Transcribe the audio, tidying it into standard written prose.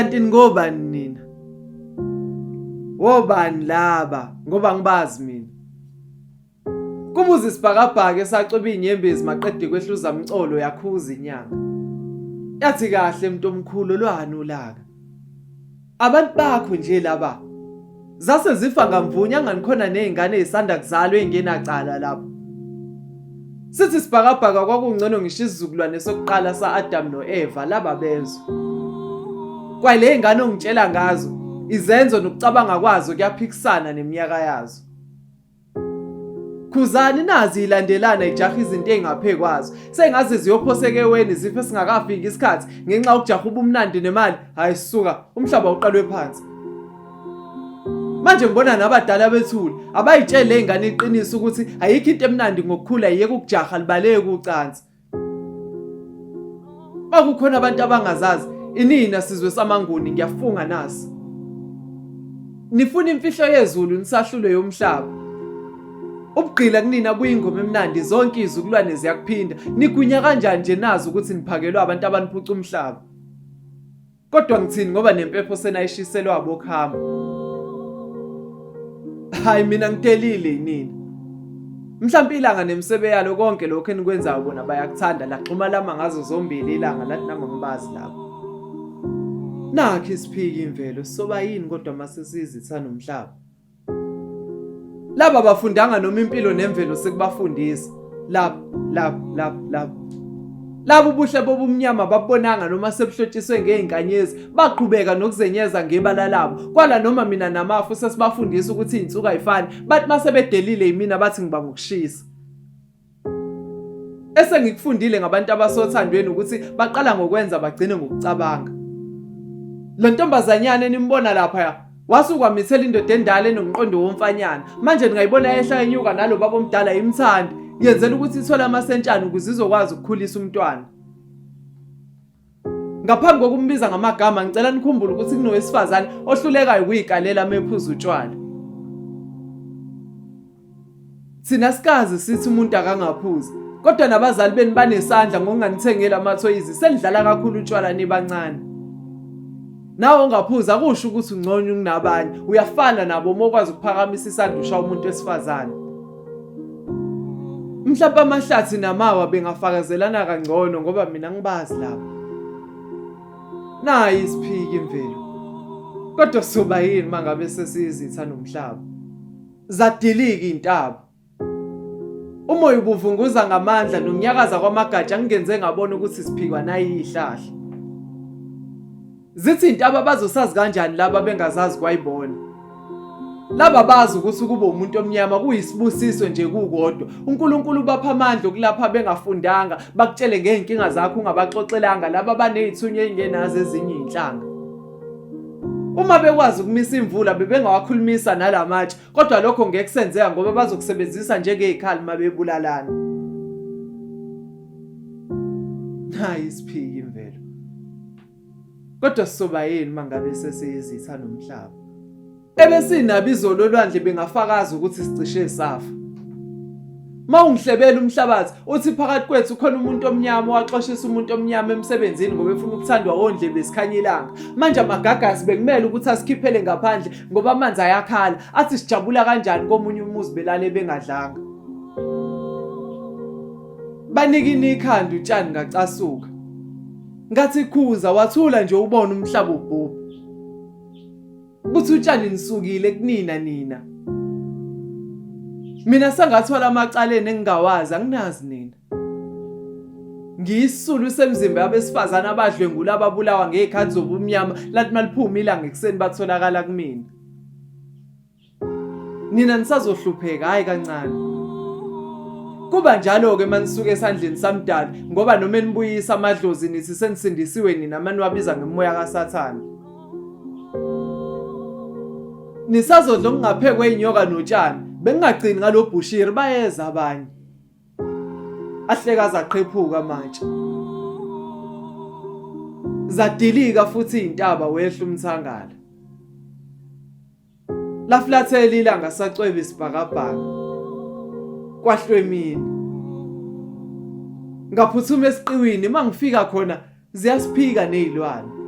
kanti ngobani nina? Wobani laba ngoba ngibazi mina. Kumuzi isibhakabhaka esacweba inyembezi maqede kwehluza umcolo yakhuza inyanga. Yathi kahle umuntu omkhulu lwani ulaka. Abantu bakho nje laba. Zase zifa ngamvunya nganikhona nezingane ezisanda kuzalwa engenacala lapho. Sithi isibhakabhaka kwakungcono ngisho isizukulwane sokuqala saAdam noEva laba bezwe. Kwale ngane ongitshela ngazo izenzo nokucabanga kwazo kuyaphikisana neminyaka yazo. Khuzani nazi ilandelana ijaha izinto ezingaphe kwazo. Sengaze ziyophoseka eweni zife singakafiki isikhathi ngenxa yokujaha ubumnandi nemali. Hayi sisuka umhlaba uqalwe phansi. Manje ngibona nabadala bethuli abayitshele izingane iqiniso ukuthi ayikho into emnandi ngokukhula yeke ukujaha libaleke ucansi. Bakukhona abantu abangazazi inina sizwe samanguni ngiyafunga nasi. Nifuna imfihlo yezulu nisahlule yomhlaba. Ubugqila kunina buyingoma emnandi zonke izukulwane ziyakuphinda. Nigunya kanjani nje nazi ukuthi niphakelwa abantu abaniphuca umhlaba. Kodwa ngithini ngoba nempepho senayishiselwa abokhamba. Hayi mina ngitelile nina. Mhlawumbe ilanga nemsebe yalo konke lokho enikwenzayo bona bayakuthanda laxhuma lama ngazo zombili ilanga lathi nama ngibazi lapho. Nakho isiphiki imvelo soba yini kodwa masesizitha nomhlaba. Laba bafundanga noma impilo nemvelo sekubafundisa. Labo ubuhle bobumnyama babonanga noma sebhlotshiswe ngeinkanyezi baqhubeka nokuzenyeza ngebala labo. Kwala noma mina namafu sesibafundisa ukuthi izinsuku ayifani bathi masebedelile yimina bathi ngiba ngokushisa. Esengikufundile ngabantu abasothandweni ukuthi baqala ngokwenza bagcine ngokucabanga. Lo ntombazanyana enimbona lapha wasukwamithela indoda endala enomqondo womfanyana. Manje ngiyayibona ehla enyuka nalo baba omdala imthandi. Yenzela ukuthi ithola amasentshana ukuze izokwazi ukukhulisa umntwana. Ngaphambi kokumbiza ngamagama ngicela nikhumbule ukuthi kunowesifazane ohlulekayo ukuyikalela mephuza utshwala. Sina sikazi sithi umuntu akangaphuzi. Kodwa nabazali beni banesandla ngokunganithengela amathoyizi senidlala kakhulu utshwala nibancane. Nawe ongaphuza akusho ukuthi ungcono kunabanye. Uyafana nabo mokwazi ukuphakamisa isandla usha umuntu wesifazane. Mhlawumbe amahlathi namawa bengafakazelana kangcono ngoba mina ngibazi lapho. Nayi isiphiki imvelo. Kodwa soba yini mangabe sesizitha nomhlaba. Zadilika intaba. Umoya ubuvunguza ngamandla nomnyakaza kwamagatsha ngingenze ngabona ukuthi siphikwa nayi ihlahla. Zithi intaba bazosazi kanjani laba bengazazi kwayibona. Laba bazi ukuthi kuba umuntu omnyama kuyisibusiso nje kukodwa. uNkulunkulu bapha amandla okulapha bengafundanga bakutshele ngeenkinga zakho ungabaxoxelanga laba banezithunywa ezingenazo ezinye inhlanga. Uma bekwazi ukumisa imvula bebengawakhulumisa nalamatshe kodwa lokho ngeke kusenzeka ngoba bazokusebenzisa njengezikhali mabebulalana. Hayi isiphiki imvelo. Kodwa sizoba yini mangabe sesizitha nomhlaba. Ebesinabo lolwandle bengafakaza ukuthi sicishe safa. Mawungihlebela umhlabathi uthi phakathi kwethu khona umuntu omnyama waxoshisa umuntu omnyama emsebenzini ngoba efuna ukuthandwa ondlebe esikhanya ilanga. Manje amagagasi bekumele ukuthi asikhiphele ngaphandle ngoba amanzi ayakhala athi sijabula kanjani komunye umuzi belale bengadlanga. Banikini ikhanda utshani ngacasuka. Ngathi khuza wathula nje ubona umhlaba ubhubha. Buthi utshani nisukile kunina nina. Mina sangathola amacaleni engingawazi anginazi nina. Ngiyisulu semzimba yabesifazana abadlwengula ababulawa ngezikhathi zobumnyama lathi maliphuma ilanga ekseni batholakala kumina. Nina nisazohlupheka hayi kancane. Kuba njalo ke manisuke esandleni samdala ngoba noma enibuyisa amadlozi nithi senisindisiwe nina maniwabiza ngemoya kaSathane. Nisazodla okungaphekwe inyoka notshani bengingagcini ngalobhushiri bayeza abanye. Ahleka zaqhephuka manje. Zadilika futhi izintaba wehla umthangala. Laflathela ilanga sacweba isibhakabhaka. Kwahlwe mina. Ngaphuthuma esiqiwini mangifika khona ziyasiphika nezilwane.